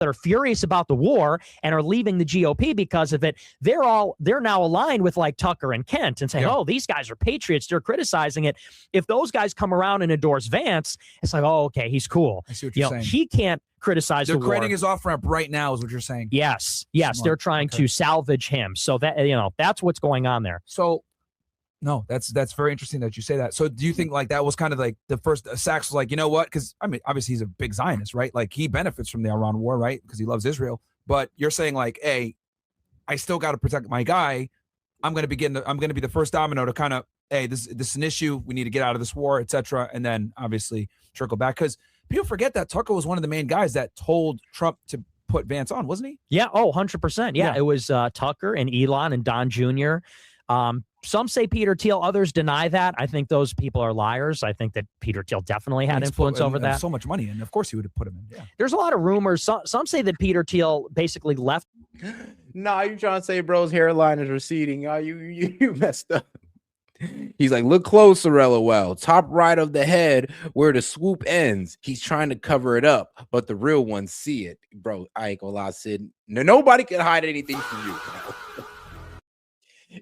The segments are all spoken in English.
that are furious about the war and are leaving the GOP because of it, they're now aligned with like Tucker and Kent and say, oh, these guys are patriots. They're criticizing it. If those guys come around and endorse Vance, it's like, oh, okay, he's cool. I see what you're saying. He can't criticize the war. They're creating his off-ramp right now is what you're saying. Yes. Smart. They're trying to salvage him. So that, that's what's going on there. So no, that's very interesting that you say that. So do you think like that was kind of like the first Sachs was like, you know what? Because I mean, obviously he's a big Zionist, right? Like he benefits from the Iran war, right? Because he loves Israel. But you're saying like, hey, I still got to protect my guy. I'm going to be the first domino to kind of, hey, this is an issue. We need to get out of this war, etc. And then obviously trickle back, because people forget that Tucker was one of the main guys that told Trump to put Vance on, wasn't he? Yeah. Oh, 100%. Yeah. It was Tucker and Elon and Don Jr. Some say Peter Thiel, others deny that. I think those people are liars. I think that Peter Thiel definitely had influence over that. So much money, and of course he would have put him in. Yeah. There's a lot of rumors. Some say that Peter Thiel basically left. Nah, you trying to say bro's hairline is receding? You messed up. He's like, look closer, LOL. Top right of the head where the swoop ends. He's trying to cover it up, but the real ones see it. Bro, I ain't gonna lie, Sid. Nobody can hide anything from you, bro.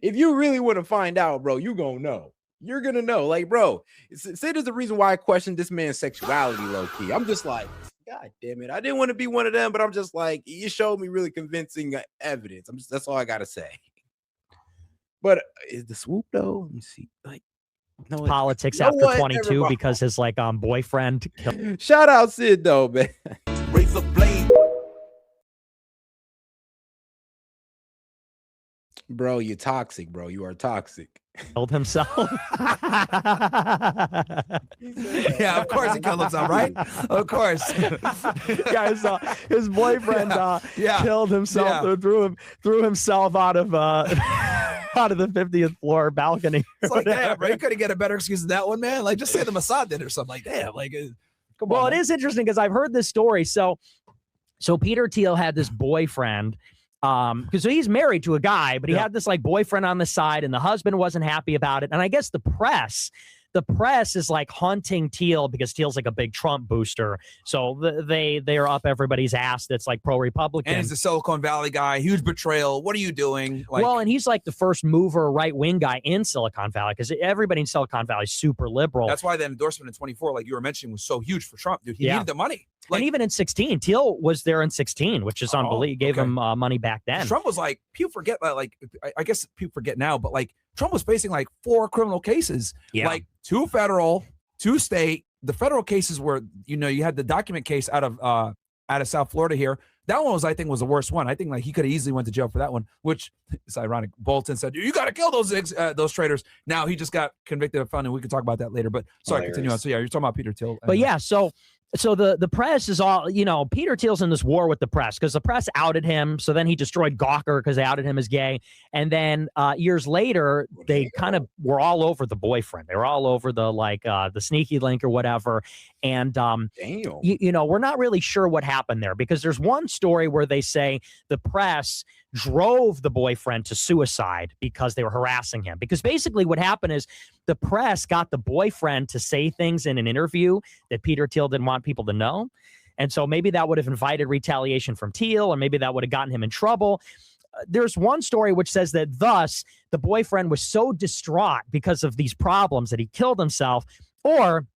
If you really want to find out, bro, you gonna know. You're gonna know. Like, bro, Sid is the reason why I question this man's sexuality, low-key. I'm just like, God damn it. I didn't want to be one of them, but I'm just like, you showed me really convincing evidence. That's all I gotta say. But is the swoop though? Let me see. Like, no politics after 22 because his like boyfriend. Shout out Sid though, man. Razor blade. Bro, you're toxic, bro. You are toxic. Killed himself. Yeah, of course he killed himself, right? Of course. Guys, his boyfriend killed himself. Threw himself out of out of the 50th floor balcony. It's like, damn, bro, you couldn't get a better excuse than that one, man. Like, just say the Mossad did or something. Like, damn, like, come on. Well, it is interesting because I've heard this story. So Peter Thiel had this boyfriend. Because he's married to a guy, but he had this like boyfriend on the side, and the husband wasn't happy about it. And I guess the press is like hunting Thiel because Thiel's like a big Trump booster. So they are up everybody's ass that's like pro-Republican. And he's a Silicon Valley guy. Huge betrayal. What are you doing? Like, well, and he's like the first mover right-wing guy in Silicon Valley because everybody in Silicon Valley is super liberal. That's why the endorsement in 24, like you were mentioning, was so huge for Trump, dude. He needed the money. Like, and even in 16, Thiel was there in 16, which is unbelievable. Gave him money back then. Trump was like, people forget that, like, I guess people forget now, but like Trump was facing like 4 criminal cases, like 2 federal, 2 state. The federal cases were, you had the document case out of South Florida here. That one I think was the worst one. I think like he could have easily went to jail for that one, which is ironic. Bolton said, you got to kill those traitors. Now he just got convicted of felony. We can talk about that later, but sorry, continue on. So yeah, you're talking about Peter Thiel. But yeah, so the press is all, Peter Thiel's in this war with the press because the press outed him. So then he destroyed Gawker because they outed him as gay. And then years later, they kind of were all over the boyfriend. They were all over the sneaky link or whatever. And, we're not really sure what happened there because there's one story where they say the press drove the boyfriend to suicide because they were harassing him. Because basically what happened is the press got the boyfriend to say things in an interview that Peter Thiel didn't want people to know. And so maybe that would have invited retaliation from Thiel, or maybe that would have gotten him in trouble. There's one story which says that thus the boyfriend was so distraught because of these problems that he killed himself. Or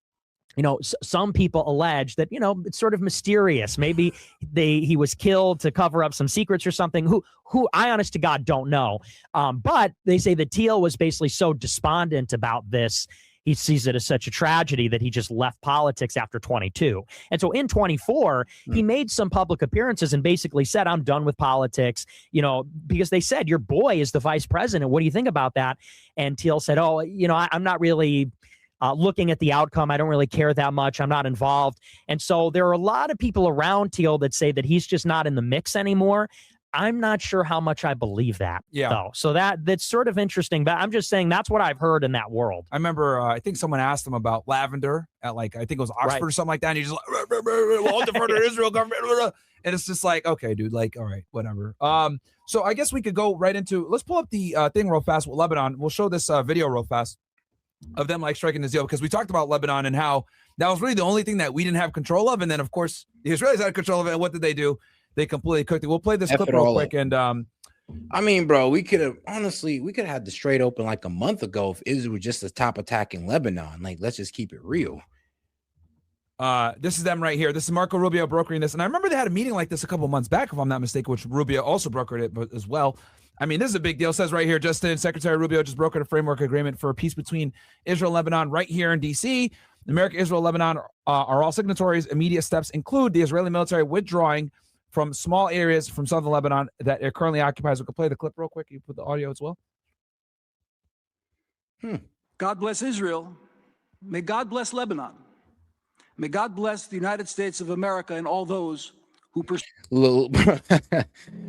some people allege that, it's sort of mysterious. Maybe he was killed to cover up some secrets or something. Who I honest to God don't know. But they say that Thiel was basically so despondent about this. He sees it as such a tragedy that he just left politics after 22. And so in 24, he made some public appearances and basically said, I'm done with politics, because they said, your boy is the vice president. What do you think about that? And Thiel said, I'm not really looking at the outcome. I don't really care that much. I'm not involved. And so there are a lot of people around Thiel that say that he's just not in the mix anymore. I'm not sure how much I believe that. Yeah. Though. So that's sort of interesting, but I'm just saying that's what I've heard in that world. I remember, I think someone asked him about lavender at I think it was Oxford or something like that. And he's just like, we'll defer to Israel government. And it's just like, okay, dude, all right, whatever. So I guess we could go right into, let's pull up the thing real fast with Lebanon. We'll show this video real fast of them striking this deal, because we talked about Lebanon and how that was really the only thing that we didn't have control of. And then of course the Israelis had control of it. And what did they do? they completely cooked it. We'll play this F clip it real all quick. up. And I mean, bro, we could have had the Strait open like a month ago if Israel was just to stop attacking Lebanon. Like, let's just keep it real. This is them right here. This is Marco Rubio brokering this. And I remember they had a meeting like this a couple months back, if I'm not mistaken, which Rubio also brokered it as well. I mean, this is a big deal. It says right here, Justin, Secretary Rubio just brokered a framework agreement for a peace between Israel and Lebanon right here in D.C. America, Israel, Lebanon are all signatories. Immediate steps include the Israeli military withdrawing from small areas from southern Lebanon that it currently occupies. We can play the clip real quick. You put the audio as well. God bless Israel. May God bless Lebanon. May God bless the United States of America and all those who pursue. I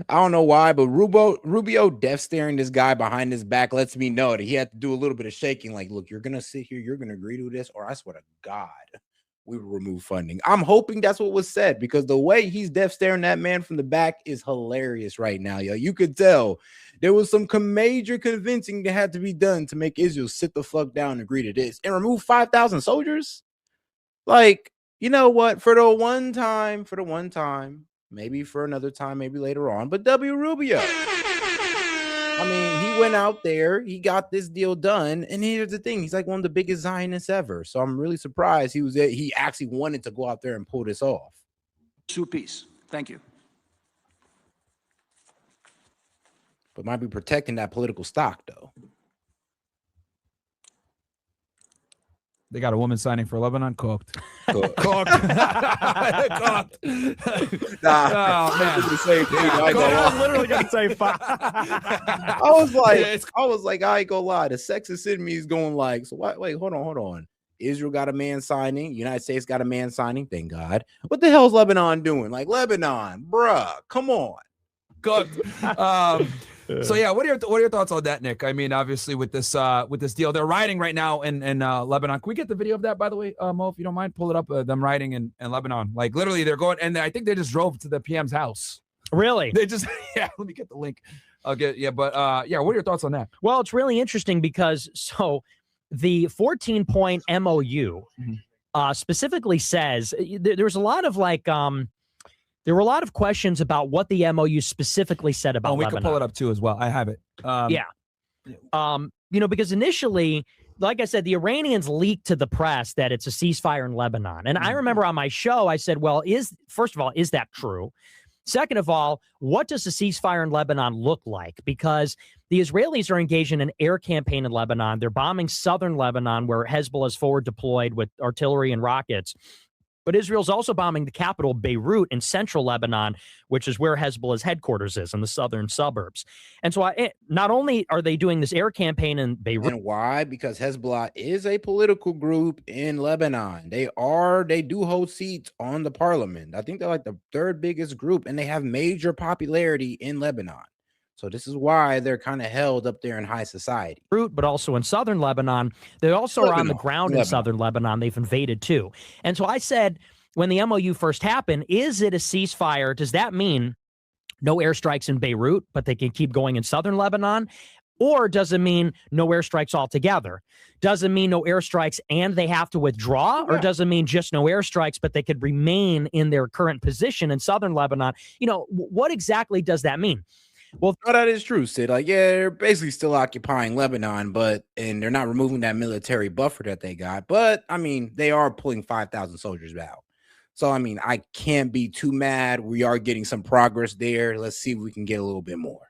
don't know why, but Rubio death staring this guy behind his back lets me know that he had to do a little bit of shaking. Like, look, you're gonna sit here, you're gonna agree to this, or I swear to God, we will remove funding. I'm hoping that's what was said, because the way he's death staring that man from the back is hilarious right now, yo. You could tell there was some major convincing that had to be done to make Israel sit the fuck down and agree to this and remove 5,000 soldiers. Like, you know what? For the one time, maybe for another time, maybe later on, but W. Rubio. I mean, he went out there, he got this deal done, and here's the thing: he's like one of the biggest Zionists ever. So I'm really surprised he actually wanted to go out there and pull this off. Peace. Thank you. But might be protecting that political stock, though. They got a woman signing for Lebanon. Cooked. Cooked. Cooked. Nah, oh, man. the same thing. I was literally gonna say five. I was like, I ain't gonna lie. The sexist in me is going like, so wait, hold on. Israel got a man signing. United States got a man signing. Thank God. What the hell's Lebanon doing? Like, Lebanon, bruh, come on. Cooked. So yeah, what are your thoughts on that, Nick? I mean, obviously with this deal, they're riding right now in Lebanon. Can we get the video of that, by the way, Mo, if you don't mind? Pull it up. Them riding in Lebanon. Like, literally, they're going, and I think they just drove to the PM's house. Really? They just let me get the link. I'll get what are your thoughts on that? Well, it's really interesting because the 14-point MOU specifically says there's a lot of there were a lot of questions about what the MOU specifically said about we Lebanon. can pull it up too as well. I have it. Because initially, like I said, the Iranians leaked to the press that it's a ceasefire in Lebanon. And I remember on my show, I said, well, first of all, is that true? Second of all, what does a ceasefire in Lebanon look like? Because the Israelis are engaged in an air campaign in Lebanon. They're bombing southern Lebanon, where Hezbollah is forward deployed with artillery and rockets. But Israel's also bombing the capital, Beirut, in central Lebanon, which is where Hezbollah's headquarters is, in the southern suburbs. And so not only are they doing this air campaign in Beirut. And why? Because Hezbollah is a political group in Lebanon. They do hold seats on the parliament. I think they're like the third biggest group, and they have major popularity in Lebanon. So this is why they're kind of held up there in high society. But also in southern Lebanon. They also are on the ground in southern Lebanon. They've invaded too. And so I said, when the MOU first happened, is it a ceasefire? Does that mean no airstrikes in Beirut, but they can keep going in southern Lebanon? Or does it mean no airstrikes altogether? Does it mean no airstrikes and they have to withdraw? Or does it mean just no airstrikes, but they could remain in their current position in southern Lebanon? What exactly does that mean? Well, that is true, Sid. Like, yeah, they're basically still occupying Lebanon, and they're not removing that military buffer that they got. But I mean, they are pulling 5,000 soldiers out. So I mean, I can't be too mad. We are getting some progress there. Let's see if we can get a little bit more.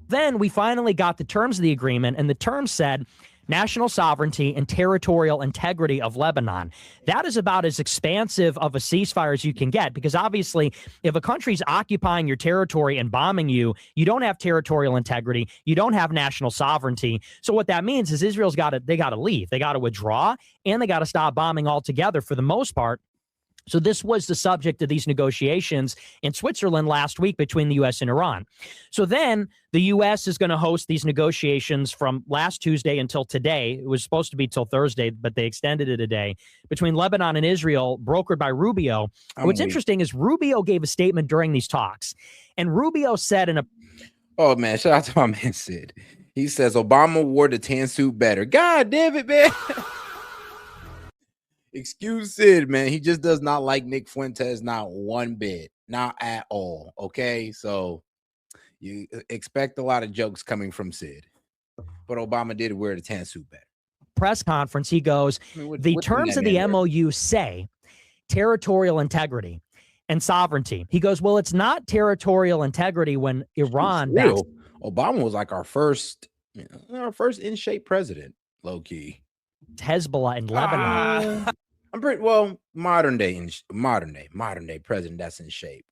Then we finally got the terms of the agreement, and the terms said national sovereignty and territorial integrity of Lebanon. That is about as expansive of a ceasefire as you can get, because obviously if a country's occupying your territory and bombing you, you don't have territorial integrity, you don't have national sovereignty. So what that means is Israel's got to leave, they got to withdraw, and they got to stop bombing altogether for the most part. So this was the subject of these negotiations in Switzerland last week between the U.S. and Iran. So then the U.S. is going to host these negotiations from last Tuesday until today. It was supposed to be till Thursday, but they extended it a day, between Lebanon and Israel, brokered by Rubio. What's interesting is Rubio gave a statement during these talks, and Rubio said in a... Oh, man, shout out to my man Sid. He says Obama wore the tan suit better. God damn it, man. Excuse Sid, man. He just does not like Nick Fuentes, not one bit. not at all. Okay, so you expect a lot of jokes coming from Sid, but Obama did wear the tan suit better. Press conference, he goes, What the did terms that of the man wear? MOU say territorial integrity and sovereignty. He goes, well, it's not territorial integrity when Iran For real, Obama was like our first in shape president, low key. Hezbollah in Lebanon. I'm pretty well modern day president that's in shape.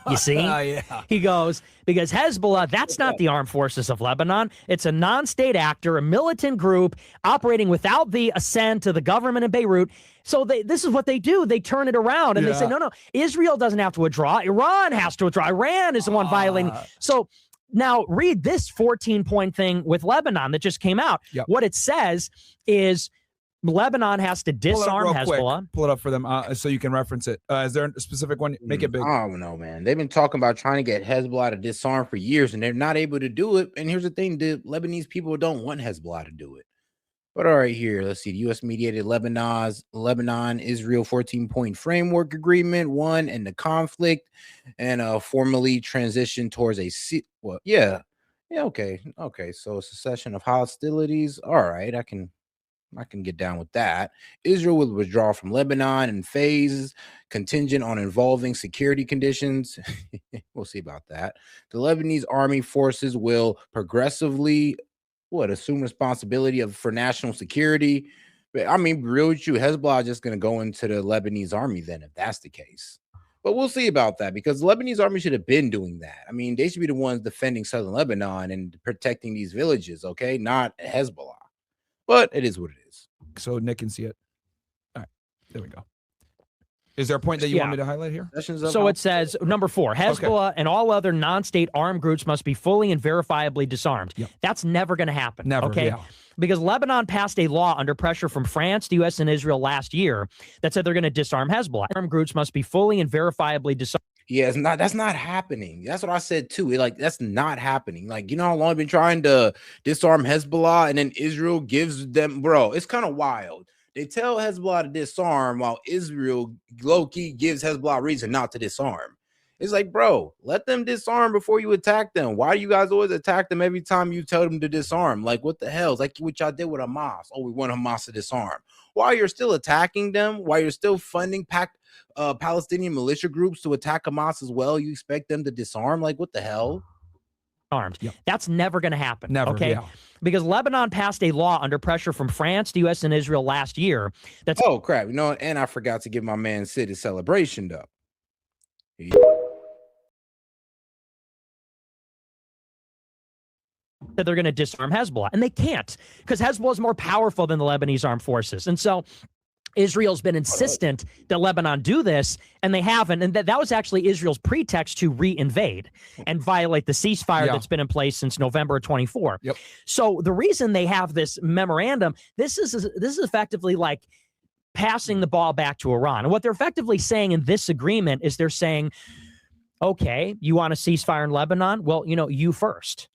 You see? Yeah. He goes, because Hezbollah, that's not the armed forces of Lebanon. It's a non-state actor, a militant group operating without the assent of the government in Beirut. So this is what they do. They turn it around and they say, no, Israel doesn't have to withdraw. Iran has to withdraw. Iran is the one violating. So now read this 14-point thing with Lebanon that just came out. Yep. What it says is Lebanon has to disarm Hezbollah. Quick. Pull it up for them so you can reference it. Is there a specific one? Make it big. I don't know, man. They've been talking about trying to get Hezbollah to disarm for years, and they're not able to do it. And here's the thing: the Lebanese people don't want Hezbollah to do it. But all right, here, let's see. The U.S. mediated Lebanon-Israel 14-point framework agreement won in the conflict, and formally transitioned towards a okay. So a cessation of hostilities. All right, I can get down with that. Israel will withdraw from Lebanon in phases contingent on involving security conditions. We'll see about that. The Lebanese army forces will progressively assume responsibility for national security. But I mean, real with you, Hezbollah is just going to go into the Lebanese army then, if that's the case. But we'll see about that, because the Lebanese army should have been doing that. I mean, they should be the ones defending southern Lebanon and protecting these villages, okay? Not Hezbollah. But it is what it is. So Nick can see it. All right, there we go. Is there a point that you want me to highlight here? So it says, number 4, Hezbollah and all other non-state armed groups must be fully and verifiably disarmed. Yep. That's never going to happen. Never, okay? yeah. Because Lebanon passed a law under pressure from France, the U.S., and Israel last year that said they're going to disarm Hezbollah. Armed groups must be fully and verifiably disarmed. Yeah, that's not happening. That's what I said too. That's not happening. Like, you know how long I've been trying to disarm Hezbollah, and then Israel gives them, bro, it's kind of wild. They tell Hezbollah to disarm while Israel low-key gives Hezbollah reason not to disarm. It's like, bro, let them disarm before you attack them. Why do you guys always attack them every time you tell them to disarm? Like, what the hell? It's like what y'all did with Hamas. Oh, we want Hamas to disarm. While you're still attacking them, while you're still funding Palestinian militia groups to attack Hamas as well, you expect them to disarm? Like, what the hell? Armed. Yep. That's never going to happen. Never, okay? yeah. Because Lebanon passed a law under pressure from France, the U.S., and Israel last year. That's oh, crap. You know, and I forgot to give my man Sid his celebration, though. That they're going to disarm Hezbollah. And they can't, because Hezbollah is more powerful than the Lebanese armed forces. And so Israel's been insistent that Lebanon do this, and they haven't. And that was actually Israel's pretext to re-invade and violate the ceasefire that's been in place since November 24. Yep. So the reason they have this memorandum, this is effectively like passing the ball back to Iran. And what they're effectively saying in this agreement is they're saying, okay, you want a ceasefire in Lebanon? Well, you first.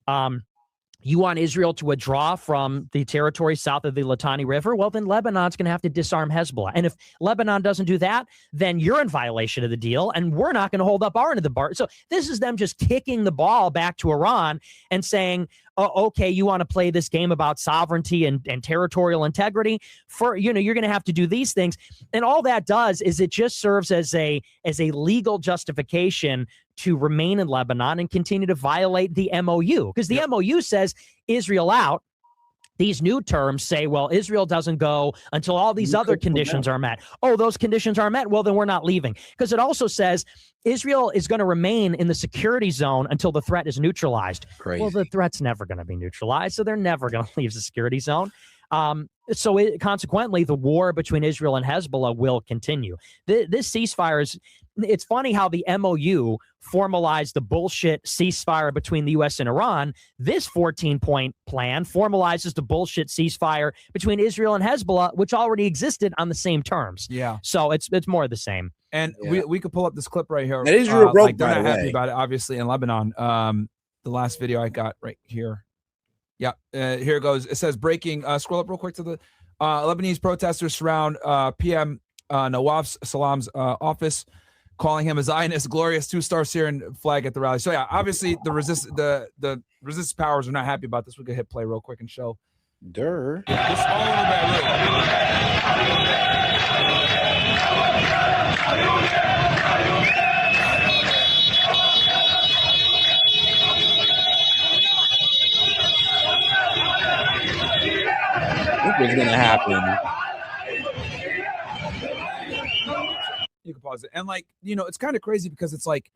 You want Israel to withdraw from the territory south of the Litani River? Well, then Lebanon's going to have to disarm Hezbollah. And if Lebanon doesn't do that, then you're in violation of the deal, and we're not going to hold up our end of the bargain. So this is them just kicking the ball back to Iran and saying, oh, okay, you want to play this game about sovereignty and territorial integrity? You're going to have to do these things. And all that does is it just serves as a legal justification to remain in Lebanon and continue to violate the MOU. Because the MOU says Israel out. These new terms say, well, Israel doesn't go until all these other conditions are met. Oh, those conditions are met? Well, then we're not leaving. Because it also says Israel is going to remain in the security zone until the threat is neutralized. Crazy. Well, the threat's never going to be neutralized, so they're never going to leave the security zone. Consequently, the war between Israel and Hezbollah will continue. This ceasefire is... It's funny how the MOU formalized the bullshit ceasefire between the U.S. and Iran. This 14-point plan formalizes the bullshit ceasefire between Israel and Hezbollah, which already existed on the same terms. Yeah. So it's more of the same. And we could pull up this clip right here. That Israel broke, they're by not the happy way. about it, obviously, in Lebanon. The last video I got right here. Yeah, here it goes. It says breaking. Scroll up real quick to the Lebanese protesters surround PM Nawaf Salam's office. calling him a Zionist, glorious 2-star Syrian flag at the rally. So yeah, obviously the resistance powers are not happy about this. We could hit play real quick and show. Durr. Yeah, this all over What's gonna happen? You can pause it. And like, you know, it's kind of crazy because it's like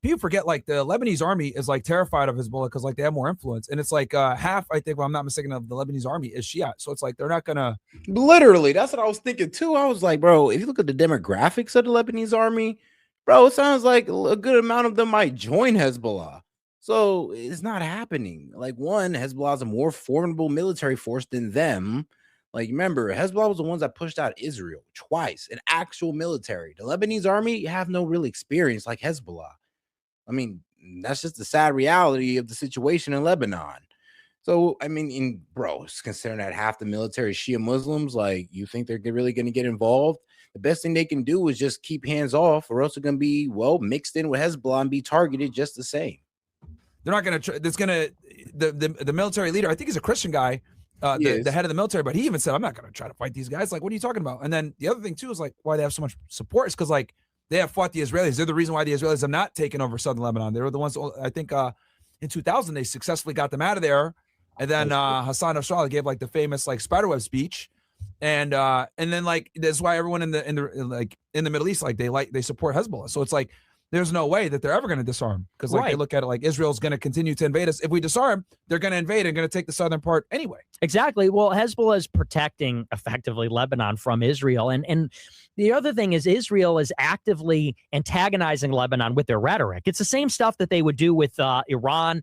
people forget like the Lebanese army is like terrified of Hezbollah because like they have more influence. And it's like half, I think, if I'm not mistaken, of the Lebanese army is Shia. So it's like they're not gonna Literally, that's what I was thinking too. I was like, bro, if you look at the demographics of the Lebanese army, bro, it sounds like a good amount of them might join Hezbollah. So it's not happening. Like, one, Hezbollah is a more formidable military force than them. Like, remember, Hezbollah was the ones that pushed out Israel twice, an actual military. The Lebanese army have no real experience like Hezbollah. I mean, that's just the sad reality of the situation in Lebanon. So, I mean, bro, considering that half the military is Shia Muslims, like, you think they're really going to get involved? The best thing they can do is just keep hands off, or else they're going to be, well, mixed in with Hezbollah and be targeted just the same. They're not going to. There's going to the military leader. I think he's a Christian guy, the head of the military. But he even said, "I'm not going to try to fight these guys." Like, what are you talking about? And then the other thing too is like why they have so much support is because like they have fought the Israelis. They're the reason why the Israelis have not taken over southern Lebanon. They were the ones. I think in 2000 they successfully got them out of there. And then Hassan Nasrallah gave like the famous like spiderweb speech, and then like that's why everyone in the Middle East they support Hezbollah. So it's like there's no way that they're ever going to disarm because like they look at it like Israel's going to continue to invade us. If we disarm, they're going to invade and going to take the southern part anyway. Exactly. Well, Hezbollah is protecting effectively Lebanon from Israel. And the other thing is Israel is actively antagonizing Lebanon with their rhetoric. It's the same stuff that they would do with Iran.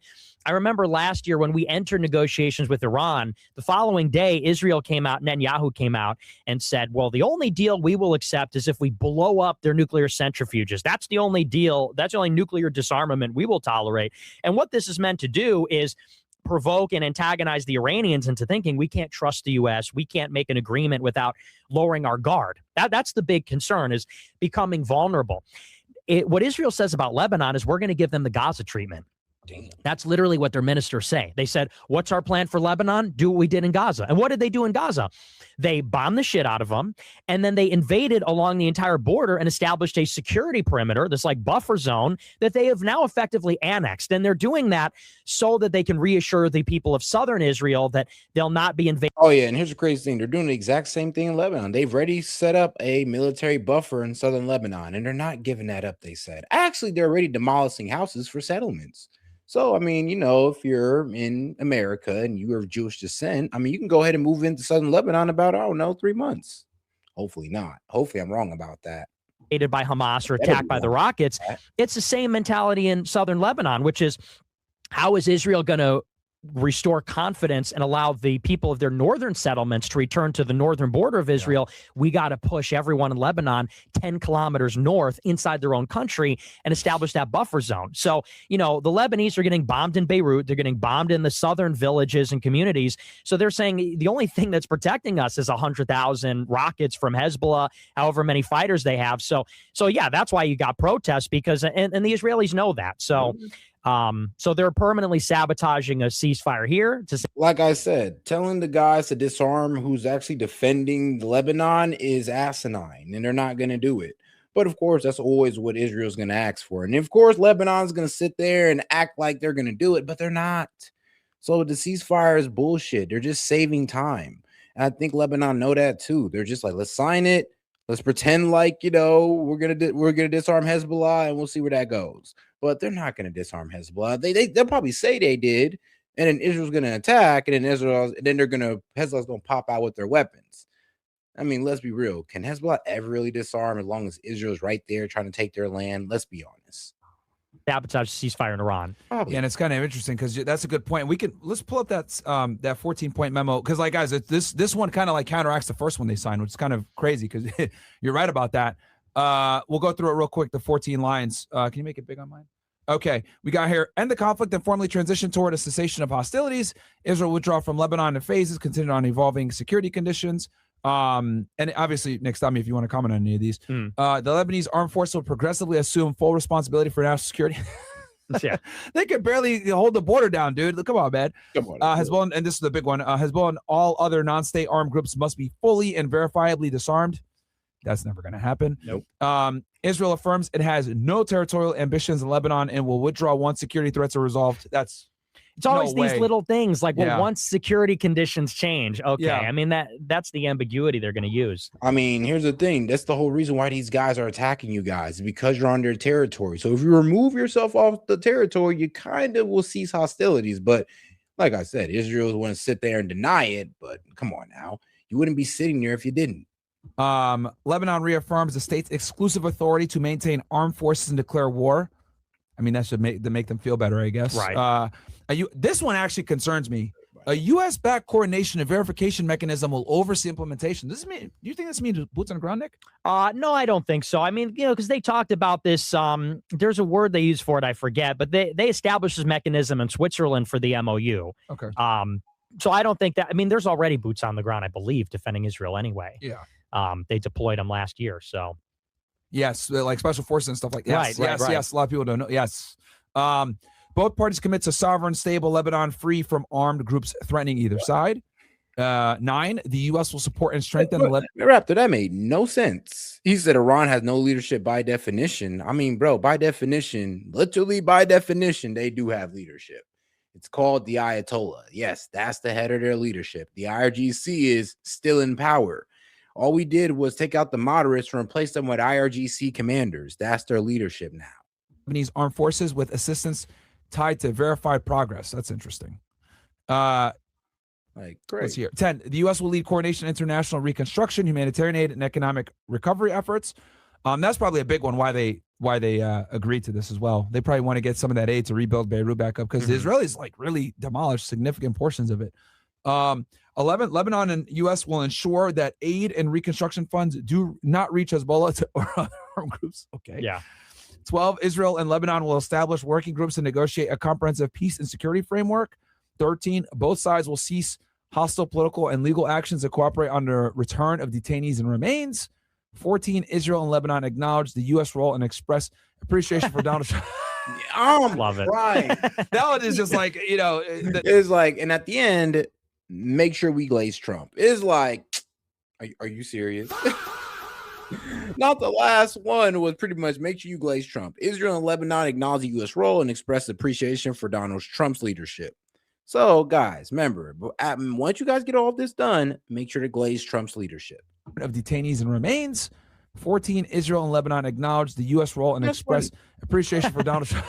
I remember last year when we entered negotiations with Iran, the following day, Israel came out, Netanyahu came out and said, well, the only deal we will accept is if we blow up their nuclear centrifuges. That's the only deal. That's the only nuclear disarmament we will tolerate. And what this is meant to do is provoke and antagonize the Iranians into thinking we can't trust the U.S. We can't make an agreement without lowering our guard. That's the big concern, is becoming vulnerable. What Israel says about Lebanon is we're going to give them the Gaza treatment. Damn. That's literally what their ministers say. They said, what's our plan for Lebanon? Do what we did in Gaza. And what did they do in Gaza? They bombed the shit out of them, and then they invaded along the entire border and established a security perimeter, this like buffer zone that they have now effectively annexed. And they're doing that so that they can reassure the people of southern Israel that they'll not be invaded. Oh, yeah, and here's the crazy thing. They're doing the exact same thing in Lebanon. They've already set up a military buffer in southern Lebanon, and they're not giving that up, they said. Actually, they're already demolishing houses for settlements. So, I mean, you know, if you're in America and you are of Jewish descent, I mean, you can go ahead and move into southern Lebanon about, I don't know, 3 months. Hopefully not. Hopefully I'm wrong about that. By Hamas or attacked by the rockets. It's the same mentality in southern Lebanon, which is how is Israel going to restore confidence and allow the people of their northern settlements to return to the northern border of Israel? We got to push everyone in Lebanon 10 kilometers north inside their own country and establish that buffer zone. So, you know, the Lebanese are getting bombed in Beirut. They're getting bombed in the southern villages and communities. So they're saying the only thing that's protecting us is 100,000 rockets from Hezbollah, however many fighters they have. So yeah, that's why you got protests, because, and the Israelis know that. So they're permanently sabotaging a ceasefire here. Like I said, telling the guys to disarm who's actually defending Lebanon is asinine, and they're not going to do it. But of course, that's always what Israel's going to ask for. And of course, Lebanon's going to sit there and act like they're going to do it, but they're not. So the ceasefire is bullshit. They're just saving time. And I think Lebanon know that too. They're just like, let's sign it. Let's pretend like, you know, we're gonna disarm Hezbollah, and we'll see where that goes. But they're not gonna disarm Hezbollah. They'll probably say they did, and then Israel's gonna attack, and then Hezbollah's gonna pop out with their weapons. I mean, let's be real. Can Hezbollah ever really disarm as long as Israel's right there trying to take their land? Let's be honest. Sabotage ceasefire in Iran. Probably. Yeah, and it's kind of interesting because that's a good point. Let's pull up that 14-point memo, because like guys, this one kind of like counteracts the first one they signed, which is kind of crazy because you're right about that. We'll go through it real quick. The 14 lines. Can you make it big on mine? Okay, we got here: end the conflict and formally transition toward a cessation of hostilities. Israel withdraw from Lebanon in phases, contingent on evolving security conditions. And obviously, Nick, stop me if you want to comment on any of these. The Lebanese armed forces will progressively assume full responsibility for national security. Yeah. They could barely hold the border down, dude. Come on, man. Come on, Hezbollah, and this is the big one. Hezbollah and all other non-state armed groups must be fully and verifiably disarmed. That's never going to happen. Nope. Israel affirms it has no territorial ambitions in Lebanon and will withdraw once security threats are resolved. It's always these little things like, well, Yeah. once security conditions change. Okay. Yeah. I mean, that's the ambiguity they're going to use. I mean, here's the thing. That's the whole reason why these guys are attacking you guys, because you're on their territory. So if you remove yourself off the territory, you kind of will cease hostilities. But like I said, Israel want to sit there and deny it. But come on now. You wouldn't be sitting there if you didn't. Lebanon reaffirms the state's exclusive authority to maintain armed forces and declare war. I mean, that should make them feel better, I guess. Right. This one actually concerns me. A U.S.-backed coordination and verification mechanism will oversee implementation. Do you think this means boots on the ground, Nick? No, I don't think so. I mean, because they talked about this. There's a word they use for it, I forget, but they established this mechanism in Switzerland for the MOU. Okay. So I don't think that. I mean, there's already boots on the ground, I believe, defending Israel anyway. Yeah. They deployed them last year. So. Yes, like special forces and stuff like that. Right. Yes. A lot of people don't know. Yes. Both parties commit to sovereign, stable Lebanon free from armed groups threatening either side. 9, the U.S. will support and strengthen the Raptor, that made no sense. He said Iran has no leadership by definition. I mean, bro, by definition, literally by definition, they do have leadership. It's called the Ayatollah. Yes, that's the head of their leadership. The IRGC is still in power. All we did was take out the moderates and replace them with IRGC commanders. That's their leadership now. Lebanese armed forces with assistance tied to verified progress. That's interesting. Great. Let's hear. 10, the U.S. will lead coordination, international reconstruction, humanitarian aid, and economic recovery efforts. That's probably a big one. Why they agreed to this as well. They probably want to get some of that aid to rebuild Beirut back up, because the Israelis really demolished significant portions of it. 11, Lebanon and U.S. will ensure that aid and reconstruction funds do not reach Hezbollah or other armed groups. Okay. Yeah. 12, Israel and Lebanon will establish working groups to negotiate a comprehensive peace and security framework. 13, both sides will cease hostile political and legal actions and cooperate on the return of detainees and remains. 14, Israel and Lebanon acknowledge the U.S. role and express appreciation for Donald Trump. Love it. Right. That one is just like, It's like, and at the end, make sure we glaze Trump. It's like, are you serious? Not the last one was pretty much make sure you glaze Trump. Israel and Lebanon acknowledge the U.S. role and express appreciation for Donald Trump's leadership. So, guys, remember, once you guys get all this done, make sure to glaze Trump's leadership. Of detainees and remains. 14, Israel and Lebanon acknowledge the U.S. role and express appreciation for Donald Trump.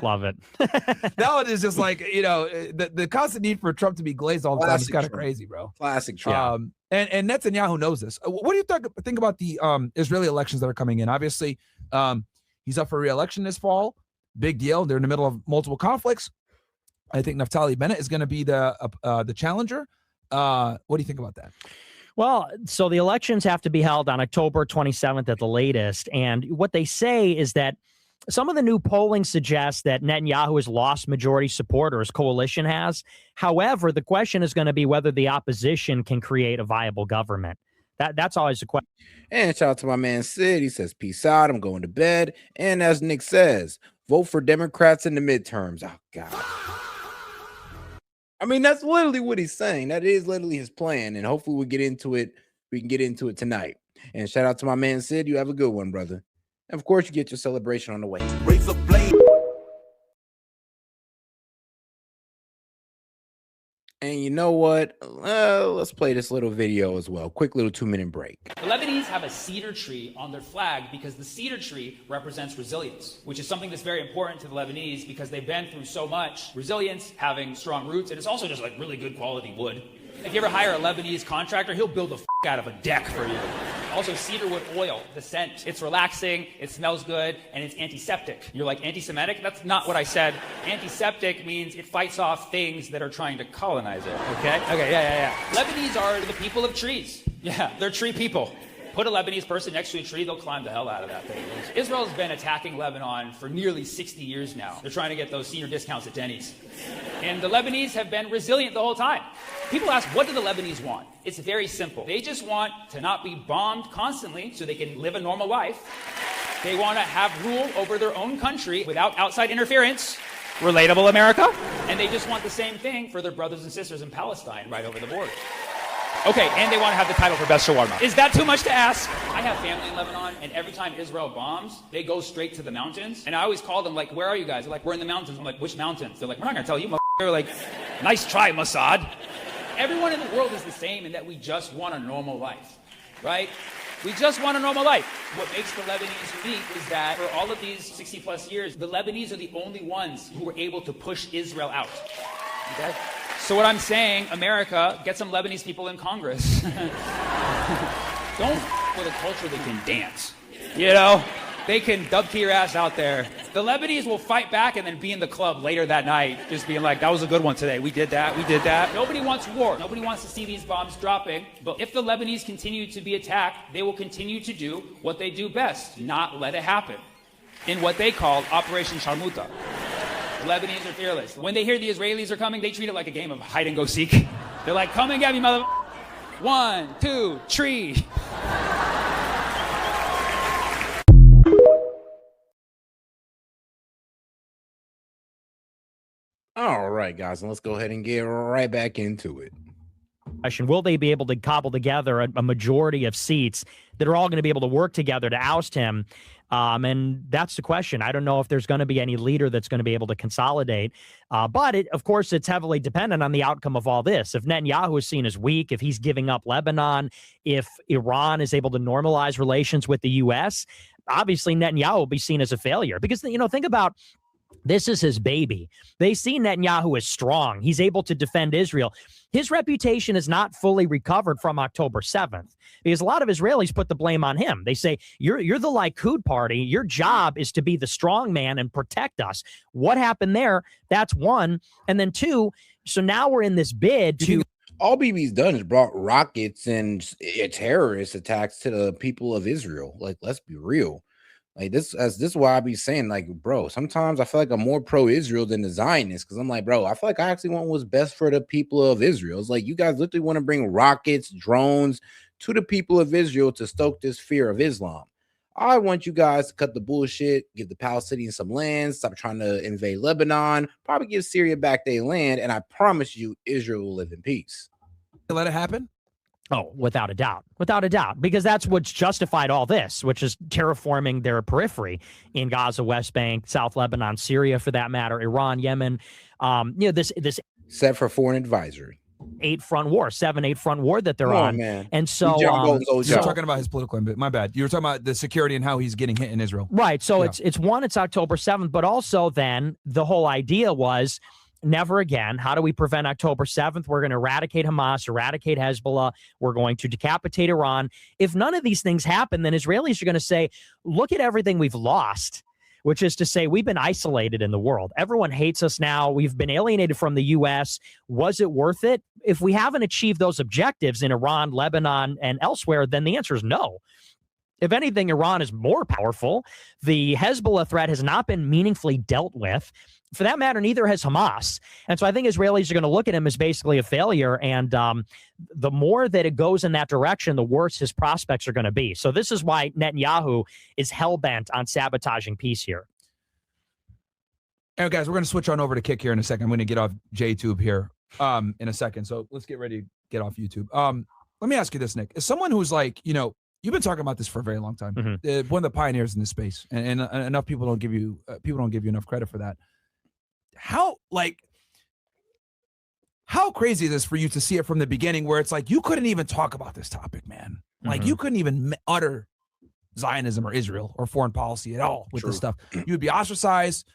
Love it. That one is just like, the constant need for Trump to be glazed all the time is kind of crazy, bro. Classic Trump. And Netanyahu knows this. What do you think about the Israeli elections that are coming in? Obviously, he's up for re-election this fall. Big deal. They're in the middle of multiple conflicts. I think Naftali Bennett is going to be the challenger. What do you think about that? Well, so the elections have to be held on October 27th at the latest. And what they say is that some of the new polling suggests that Netanyahu has lost majority support, or his coalition has. However, the question is going to be whether the opposition can create a viable government. That's always the question. And shout out to my man Sid. He says, peace out. I'm going to bed. And as Nick says, vote for Democrats in the midterms. Oh, God. I mean, that's literally what he's saying. That is literally his plan. And hopefully we'll get into it. We can get into it tonight. And shout out to my man Sid. You have a good one, brother. And of course, you get your celebration on the way. Razor blade. And you know what? Let's play this little video as well. Quick little 2-minute break. The Lebanese have a cedar tree on their flag because the cedar tree represents resilience, which is something that's very important to the Lebanese because they've been through so much. Resilience, having strong roots, and it's also just like really good quality wood. If you ever hire a Lebanese contractor, he'll build the out of a deck for you. Also, cedarwood oil, the scent. It's relaxing, it smells good, and it's antiseptic. You're like, anti-Semitic? That's not what I said. Antiseptic means it fights off things that are trying to colonize it, okay? Okay, yeah. Lebanese are the people of trees. Yeah, they're tree people. Put a Lebanese person next to a tree, they'll climb the hell out of that thing. Israel's been attacking Lebanon for nearly 60 years now. They're trying to get those senior discounts at Denny's. And the Lebanese have been resilient the whole time. People ask, what do the Lebanese want? It's very simple. They just want to not be bombed constantly so they can live a normal life. They want to have rule over their own country without outside interference. Relatable, America? And they just want the same thing for their brothers and sisters in Palestine right over the border. Okay, and they want to have the title for best shawarma. Is that too much to ask? I have family in Lebanon, and every time Israel bombs, they go straight to the mountains. And I always call them, like, where are you guys? They're like, we're in the mountains. I'm like, which mountains? They're like, we're not going to tell you, They're like, nice try, Mossad. Everyone in the world is the same in that we just want a normal life, right? We just want a normal life. What makes the Lebanese unique is that for all of these 60 plus years, the Lebanese are the only ones who were able to push Israel out. Okay? So what I'm saying, America, get some Lebanese people in Congress. Don't with a culture that can dance. You know? They can dub key your ass out there. The Lebanese will fight back and then be in the club later that night, just being like, that was a good one today. We did that. We did that. Nobody wants war. Nobody wants to see these bombs dropping. But if the Lebanese continue to be attacked, they will continue to do what they do best, not let it happen, in what they call Operation Sharmuta. The Lebanese are fearless. When they hear the Israelis are coming, they treat it like a game of hide and go seek. They're like, come and get me, mother. 1, 2, 3. All right, guys, and let's go ahead and get right back into it. Will they be able to cobble together a majority of seats that are all going to be able to work together to oust him? And that's the question. I don't know if there's going to be any leader that's going to be able to consolidate. But of course, it's heavily dependent on the outcome of all this. If Netanyahu is seen as weak, if he's giving up Lebanon, if Iran is able to normalize relations with the U.S., obviously Netanyahu will be seen as a failure. Because, think about this is his baby. They see Netanyahu as strong. He's able to defend Israel. His reputation is not fully recovered from October 7th because a lot of Israelis put the blame on him. They say, you're the Likud party. Your job is to be the strong man and protect us. What happened there? That's one. And then two, so now we're in this bid to... All BB's done is brought rockets and terrorist attacks to the people of Israel. Like, let's be real. Like this is why I be saying, like, bro, sometimes I feel like I'm more pro-Israel than the Zionists because I'm like, bro, I feel like I actually want what's best for the people of Israel. It's like you guys literally want to bring rockets, drones to the people of Israel to stoke this fear of Islam. I want you guys to cut the bullshit, give the Palestinians some land, stop trying to invade Lebanon, probably give Syria back their land, and I promise you, Israel will live in peace. Let it happen? Oh, without a doubt, because that's what's justified all this, which is terraforming their periphery in Gaza, West Bank, South Lebanon, Syria, for that matter, Iran, Yemen. This set for foreign advisory. 7-8 front war that they're on, man. And so you're talking about his political ambition. My bad. You were talking about the security and how he's getting hit in Israel, right? So it's October 7th, but also then the whole idea was, never again. How do we prevent October 7th? We're going to eradicate Hamas, eradicate Hezbollah. We're going to decapitate Iran. If none of these things happen, then Israelis are going to say, look at everything we've lost, which is to say we've been isolated in the world. Everyone hates us now. We've been alienated from the U.S. Was it worth it? If we haven't achieved those objectives in Iran, Lebanon, and elsewhere, then the answer is no. If anything, Iran is more powerful. The Hezbollah threat has not been meaningfully dealt with. For that matter, neither has Hamas. And so I think Israelis are going to look at him as basically a failure. And the more that it goes in that direction, the worse his prospects are going to be. So this is why Netanyahu is hell-bent on sabotaging peace here. All right, guys, we're going to switch on over to Kick here in a second. I'm going to get off JTube here in a second. So let's get ready to get off YouTube. Let me ask you this, Nick. As someone who's like, you've been talking about this for a very long time. Mm-hmm. One of the pioneers in this space, and enough people don't give you enough credit for that. How crazy is this for you to see it from the beginning, where it's like you couldn't even talk about this topic, man? Like you couldn't even utter Zionism or Israel or foreign policy at all with this stuff. You would be ostracized,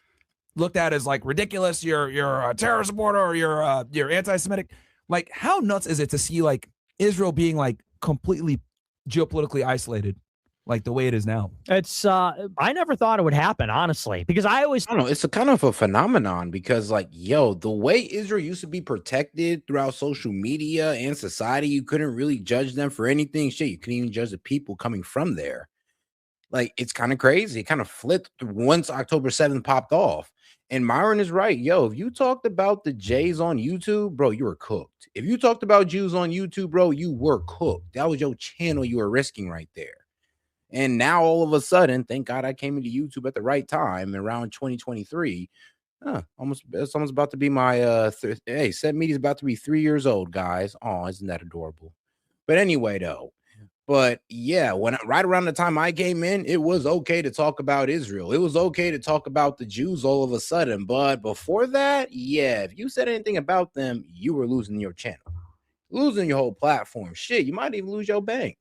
looked at as like ridiculous. You're a terror supporter, or you're anti-Semitic. Like, how nuts is it to see like Israel being like completely geopolitically isolated like the way it is now. It's I never thought it would happen, honestly, because I don't know. It's a kind of a phenomenon because, like, yo, the way Israel used to be protected throughout social media and society, you couldn't really judge them for anything. Shit, you couldn't even judge the people coming from there. Like, it's kind of crazy. It kind of flipped once October 7th popped off. And Myron is right. Yo, if you talked about the Jays on YouTube, bro, you were cooked. If you talked about Jews on YouTube, bro, you were cooked. That was your channel you were risking right there. And now all of a sudden, thank God I came into YouTube at the right time around 2023. It's almost about to be my hey, S.E.T Media is about to be 3 years old, guys. Oh, isn't that adorable? But anyway, though. But yeah, right around the time I came in, it was okay to talk about Israel. It was okay to talk about the Jews all of a sudden. But before that, yeah, if you said anything about them, you were losing your channel, losing your whole platform. Shit, you might even lose your bank.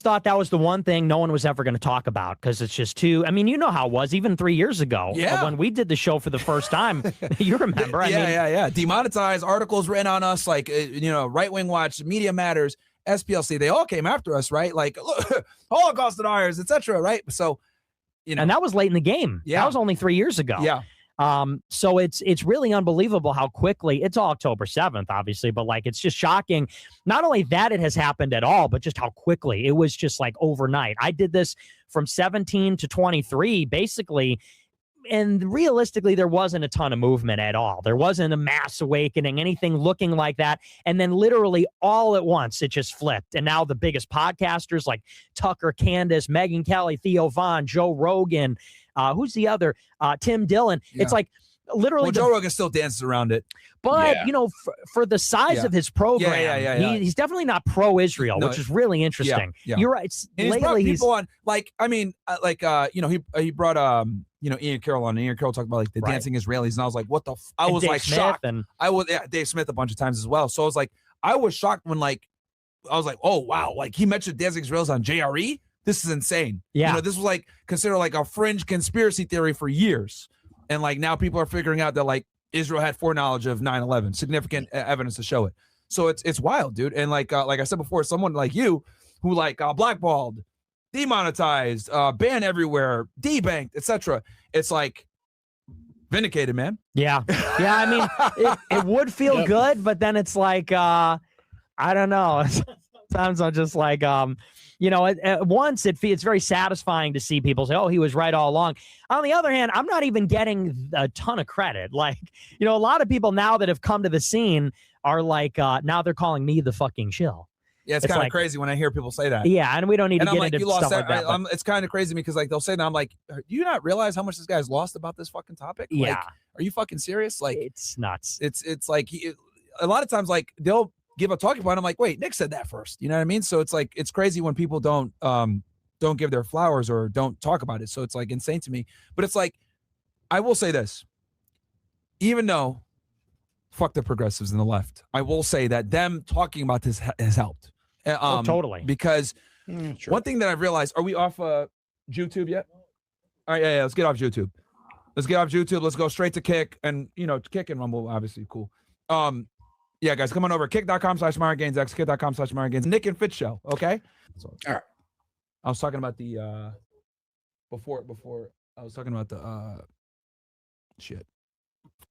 Thought that was the one thing no one was ever going to talk about because it's just too. I mean, you know how it was even 3 years ago when we did the show for the first time. You remember? Yeah. Demonetized, articles written on us, like Right Wing Watch, Media Matters, SPLC. They all came after us, right? Like look, Holocaust deniers, etc. Right? So, and that was late in the game. Yeah, that was only 3 years ago. Yeah. So it's really unbelievable how quickly it's October 7th, obviously, but like it's just shocking. Not only that it has happened at all, but just how quickly it was just like overnight. I did this from 17 to 23, basically. And realistically, there wasn't a ton of movement at all. There wasn't a mass awakening, anything looking like that. And then literally all at once, it just flipped. And now the biggest podcasters like Tucker, Candace, Megyn Kelly, Theo Von, Joe Rogan, who's the other? Tim Dillon. Yeah. It's like literally. Well, Joe Rogan still dances around it. But, for the size of his program, he's definitely not pro-Israel, which is really interesting. You're right. And lately, he's brought people on, he brought, Ian Carroll on. Ian Carroll talked about like the dancing Israelis. And I was like, what the? I was like shocked. Dave Smith a bunch of times as well. So I was like, I was shocked when I was like, oh, wow. Like he mentioned dancing Israelis on JRE. This is insane. Yeah. This was like considered like a fringe conspiracy theory for years. And like now people are figuring out that like Israel had foreknowledge of 9/11, significant evidence to show it. So it's wild, dude. And like I said before, someone like you who blackballed, demonetized, banned everywhere, debanked, etc. It's like vindicated, man. Yeah. I mean, it would feel good, but then it's like I don't know. Sometimes I'm just like at once it's very satisfying to see people say, oh, he was right all along. On the other hand, I'm not even getting a ton of credit. Like, a lot of people now that have come to the scene are like, now they're calling me the fucking shill. Yeah, it's kind of crazy when I hear people say that. Yeah, and we don't need to get into stuff like that. It's kind of crazy because like they'll say that. I'm like, do you not realize how much this guy's lost about this fucking topic? Yeah. Like, are you fucking serious? Like, it's nuts. It's like a lot of times like they'll give a talking point. I'm like, wait, Nick said that first. You know what I mean? So it's like it's crazy when people don't give their flowers or don't talk about it. So it's like insane to me. But it's like, I will say this, even though fuck the progressives and the left, I will say that them talking about this has helped. Totally. Because one thing that I've realized, are we off YouTube yet? All right, yeah, let's get off YouTube. Let's get off YouTube. Let's go straight to Kick. And, Kick and Rumble, obviously, cool. Yeah, guys, come on over. Kick.com/Myron Gaines, Kick.com/Myron Gaines. Nick and Fitz show, okay? So, all right. I was talking about the, before I was talking about the, shit.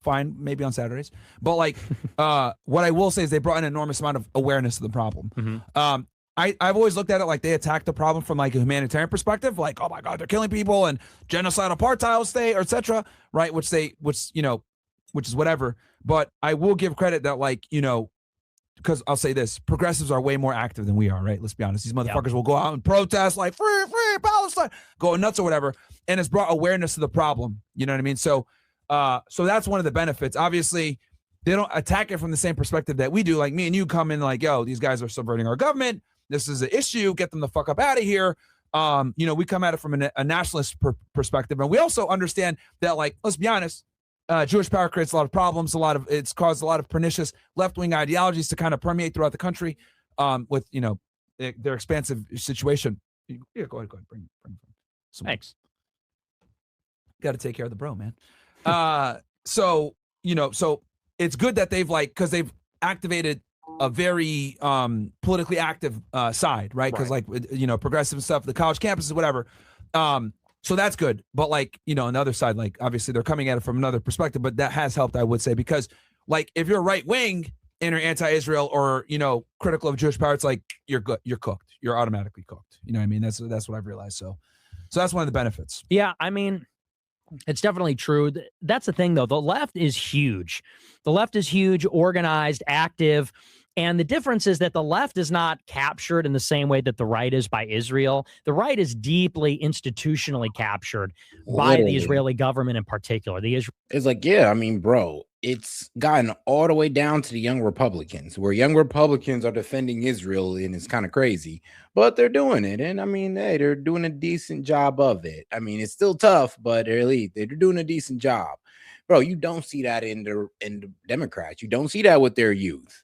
Fine, maybe on Saturdays. But like what I will say is they brought an enormous amount of awareness to the problem. Mm-hmm. I've always looked at it like they attack the problem from like a humanitarian perspective, like, oh my God, they're killing people and genocide apartheid state, or etc. Right? Which is whatever. But I will give credit that like, because I'll say this, progressives are way more active than we are, right? Let's be honest. These motherfuckers will go out and protest like free Palestine, go nuts or whatever. And it's brought awareness to the problem. You know what I mean? So that's one of the benefits. Obviously, they don't attack it from the same perspective that we do. Like me and you come in like, yo, these guys are subverting our government. This is an issue. Get them the fuck up out of here. We come at it from a nationalist perspective. And we also understand that, like, let's be honest, Jewish power creates a lot of problems. It's caused a lot of pernicious left-wing ideologies to kind of permeate throughout the country with, their expansive situation. Yeah, go ahead. Bring some. Thanks. Got to take care of the bro, man. So it's good that they've because they've activated a very politically active side, right? Because like, you know, progressive stuff, the college campuses, whatever. So that's good. But like, you know, on the other side, like obviously they're coming at it from another perspective, but that has helped, I would say, because like if you're right wing and you're anti-Israel or, you know, critical of Jewish power, it's like you're good, you're cooked, you're automatically cooked. You know what I mean? That's what I've realized. So that's one of the benefits. Yeah, I mean, it's definitely true. That's the thing, though. The left is huge. The left is huge, organized, active. And the difference is that the left is not captured in the same way that the right is by Israel. The right is deeply institutionally captured by the Israeli government in particular. It's like, yeah, I mean, bro, it's gotten all the way down to the young Republicans, where young Republicans are defending Israel, and it's kind of crazy, but they're doing it. And I mean, hey, they're doing a decent job of it. I mean, it's still tough, but they're doing a decent job. Bro, you don't see that in the Democrats. You don't see that with their youth.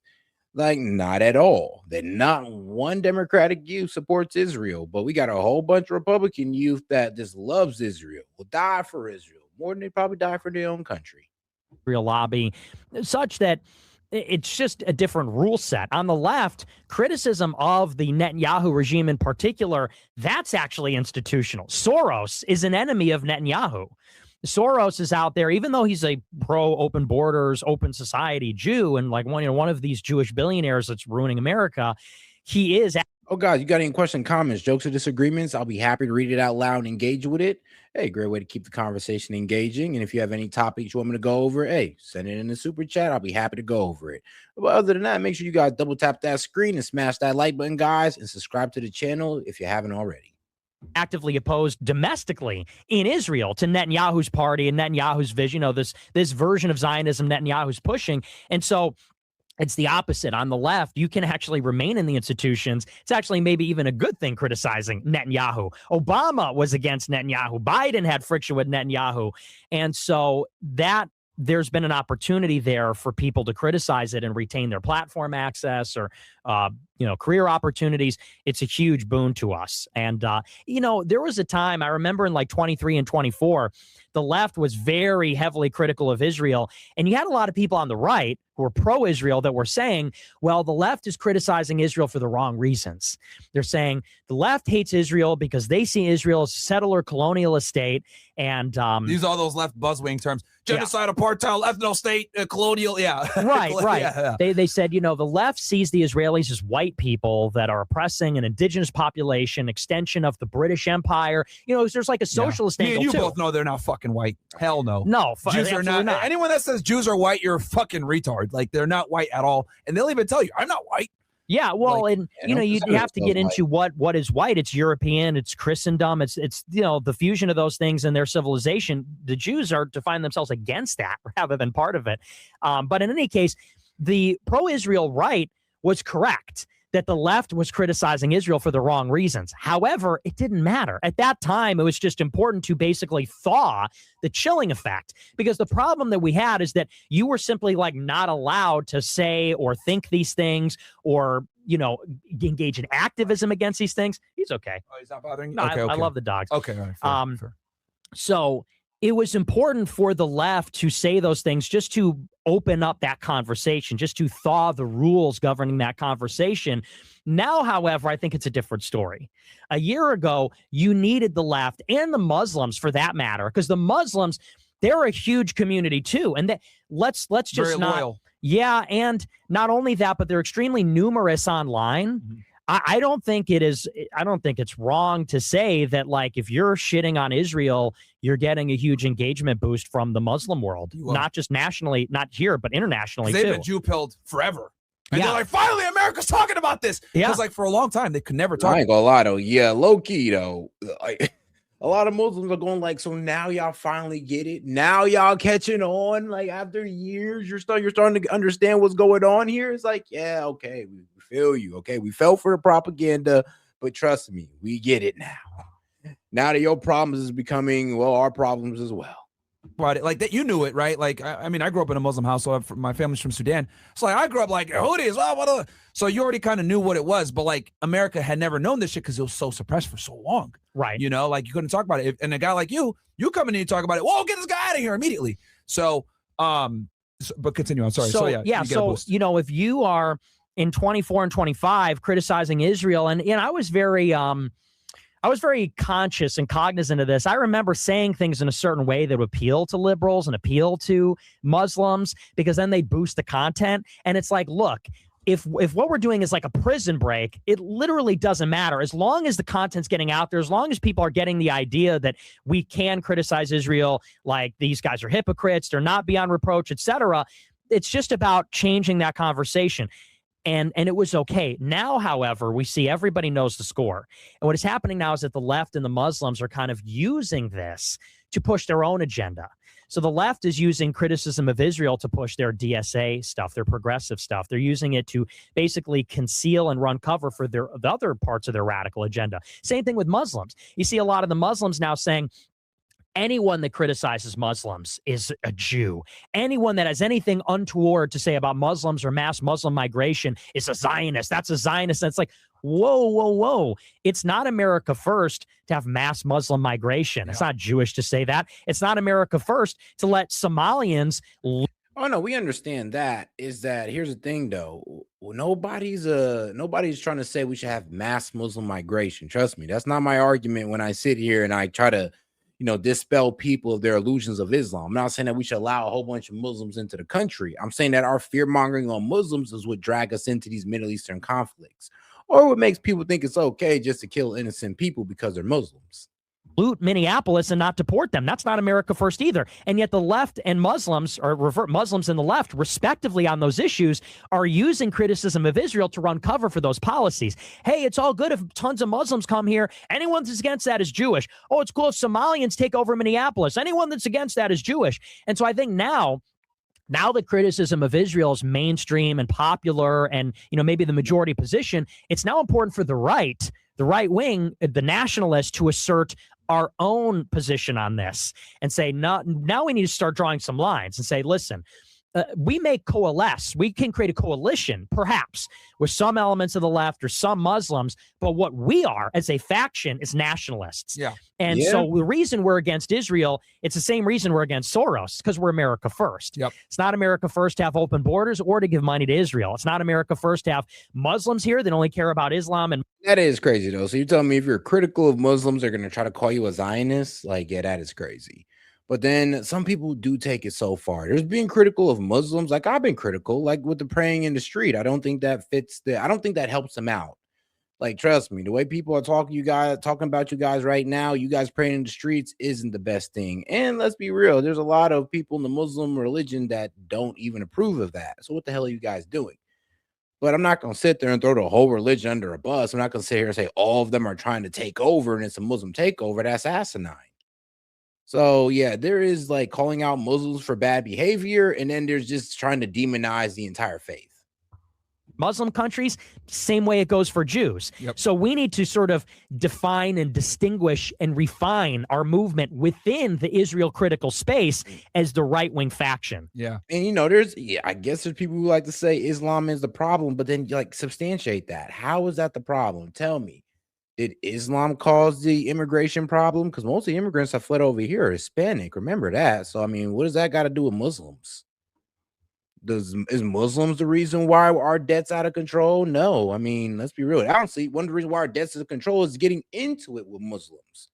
Like, not at all. That not one Democratic youth supports Israel, but we got a whole bunch of Republican youth that just loves Israel, will die for Israel more than they probably die for their own country. Israel lobby, such that it's just a different rule set. On the left, criticism of the Netanyahu regime in particular, that's actually institutional. Soros is an enemy of Netanyahu. Soros is out there, even though he's a pro-open borders, open society Jew, and like one of these Jewish billionaires that's ruining America, he is. Oh, guys, you got any questions, comments, jokes, or disagreements? I'll be happy to read it out loud and engage with it. Hey, great way to keep the conversation engaging. And if you have any topics you want me to go over, hey, send it in the super chat. I'll be happy to go over it. But other than that, make sure you guys double tap that screen and smash that like button, guys, and subscribe to the channel if you haven't already. Actively opposed domestically in Israel to Netanyahu's party and Netanyahu's vision of this version of Zionism Netanyahu's pushing. And so it's the opposite. On the left, you can actually remain in the institutions. It's actually maybe even a good thing criticizing Netanyahu. Obama was against Netanyahu. Biden had friction with Netanyahu. And so that there's been an opportunity there for people to criticize it and retain their platform access or, career opportunities. It's a huge boon to us. And, there was a time I remember in like 23 and 24, the left was very heavily critical of Israel. And you had a lot of people on the right who were pro-Israel that were saying, well, the left is criticizing Israel for the wrong reasons. They're saying the left hates Israel because they see Israel as a settler colonial state. And use all those left buzzwing terms: genocide, apartheid, ethno state, colonial. Yeah. Right. Yeah. They said, the left sees the Israelis as white people that are oppressing an indigenous population, extension of the British Empire. There's like a socialist angle, you too. both know they're not fucking white. Hell no. No, Jews are not. Anyone that says Jews are white, you're a fucking retard. Like, they're not white at all. And they'll even tell you, I'm not white. Yeah, well, you have to get into what is white. It's European, it's Christendom, it's the fusion of those things in their civilization. The Jews are to find themselves against that rather than part of it. But in any case, the pro-Israel right was correct that the left was criticizing Israel for the wrong reasons. However, it didn't matter. At that time, it was just important to basically thaw the chilling effect, because the problem that we had is that you were simply like not allowed to say or think these things or, engage in activism against these things. He's okay. Oh, he's not bothering you? No, okay. I love the dogs. Okay, all right. Fair. So it was important for the left to say those things just to open up that conversation, just to thaw the rules governing that conversation. Now, however, I think it's a different story. A year ago, you needed the left and the Muslims, for that matter, because the Muslims, they're a huge community too. And let's just very loyal. Yeah, and not only that, but they're extremely numerous online. Mm-hmm. I don't think it's wrong to say that, like, if you're shitting on Israel, you're getting a huge engagement boost from the Muslim world, not just nationally, not here, but internationally they've too. Been Jew-pilled forever. And they're like, finally, America's talking about this. Because like for a long time, they could never talk. I ain't gonna lie though. Yeah, low key though. Like, a lot of Muslims are going like, so now y'all finally get it. Now y'all catching on. Like, after years, you're starting to understand what's going on here. It's like, yeah, okay, we feel you. Okay, we fell for the propaganda, but trust me, we get it now. Now that your problems is becoming, well, our problems as well. Right, like that, you knew it, right? Like, I mean, I grew up in a Muslim household. My family's from Sudan, so like I grew up like hoodies. So you already kind of knew what it was, but like America had never known this shit because it was so suppressed for so long, right? Like you couldn't talk about it. And a guy like you come in and you talk about it. Whoa, get this guy out of here immediately. So, but continue. I'm sorry. So if you are in 24 and 25 criticizing Israel. And I was very conscious and cognizant of this. I remember saying things in a certain way that would appeal to liberals and appeal to Muslims, because then they boost the content. And it's like, look, if what we're doing is like a prison break, it literally doesn't matter. As long as the content's getting out there, as long as people are getting the idea that we can criticize Israel, like these guys are hypocrites, they're not beyond reproach, etc. It's just about changing that conversation. And it was okay. Now, however, we see everybody knows the score. And what is happening now is that the left and the Muslims are kind of using this to push their own agenda. So the left is using criticism of Israel to push their DSA stuff, their progressive stuff. They're using it to basically conceal and run cover for the other parts of their radical agenda. Same thing with Muslims. You see a lot of the Muslims now saying, anyone that criticizes Muslims is a Jew. Anyone that has anything untoward to say about Muslims or mass Muslim migration is a Zionist. That's a Zionist. And it's like, whoa. It's not America first to have mass Muslim migration. Yeah. It's not Jewish to say that. It's not America first to let Somalians. Oh no, we understand that. Is that here's the thing though? Nobody's trying to say we should have mass Muslim migration. Trust me, that's not my argument when I sit here and I try to, dispel people of their illusions of Islam. I'm not saying that we should allow a whole bunch of Muslims into the country. I'm saying that our fear mongering on Muslims is what drag us into these Middle Eastern conflicts, or what makes people think it's okay just to kill innocent people because they're Muslims. Loot Minneapolis and not deport them. That's not America first either. And yet the left and Muslims, or Muslims and the left, respectively, on those issues, are using criticism of Israel to run cover for those policies. Hey, it's all good if tons of Muslims come here. Anyone that's against that is Jewish. Oh, it's cool if Somalians take over Minneapolis. Anyone that's against that is Jewish. And so I think now that criticism of Israel is mainstream and popular and, maybe the majority position, it's now important for the right wing, the nationalists, to assert our own position on this and say, now we need to start drawing some lines and say, listen, we may coalesce. We can create a coalition, perhaps, with some elements of the left or some Muslims, but what we are as a faction is nationalists. Yeah. And so the reason we're against Israel, it's the same reason we're against Soros, because we're America first. Yep. It's not America first to have open borders or to give money to Israel. It's not America first to have Muslims here that only care about Islam. And that is crazy, though. So you're telling me if you're critical of Muslims, they're going to try to call you a Zionist? Like, yeah, that is crazy. But then some people do take it so far. There's being critical of Muslims. Like I've been critical, like with the praying in the street. I don't think that fits I don't think that helps them out. Like, trust me, the way people are talking about you guys right now, you guys praying in the streets isn't the best thing. And let's be real, there's a lot of people in the Muslim religion that don't even approve of that. So what the hell are you guys doing? But I'm not going to sit there and throw the whole religion under a bus. I'm not going to sit here and say all of them are trying to take over and it's a Muslim takeover. That's asinine. So, yeah, there is like calling out Muslims for bad behavior, and then there's just trying to demonize the entire faith. Muslim countries, same way it goes for Jews. Yep. So we need to sort of define and distinguish and refine our movement within the Israel critical space as the right-wing faction. Yeah. And, I guess there's people who like to say Islam is the problem, but then like substantiate that. How is that the problem? Tell me. Did Islam cause the immigration problem? Because most of the immigrants that fled over here are Hispanic. Remember that. So, I mean, what does that got to do with Muslims? Is Muslims the reason why our debt's out of control? No. I mean, let's be real. I don't see one of the reasons why our debt's out of control is getting into it with Muslims.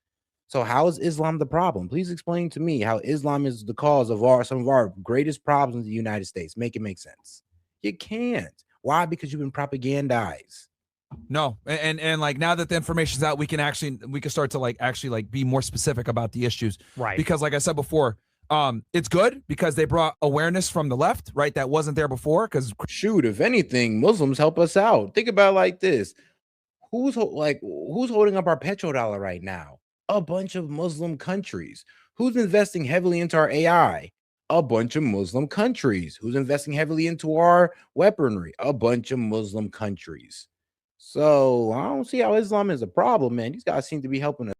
So how is Islam the problem? Please explain to me how Islam is the cause of some of our greatest problems in the United States. Make it make sense. You can't. Why? Because you've been propagandized. No, and like now that the information's out, we can start to actually be more specific about the issues, right? Because like I said before, it's good because they brought awareness from the left, right? That wasn't there before. Because shoot, if anything, Muslims help us out. Think about it like this: who's holding up our petrodollar right now? A bunch of Muslim countries. Who's investing heavily into our AI? A bunch of Muslim countries. Who's investing heavily into our weaponry? A bunch of Muslim countries. So I don't see how Islam is a problem, man. These guys seem to be helping us.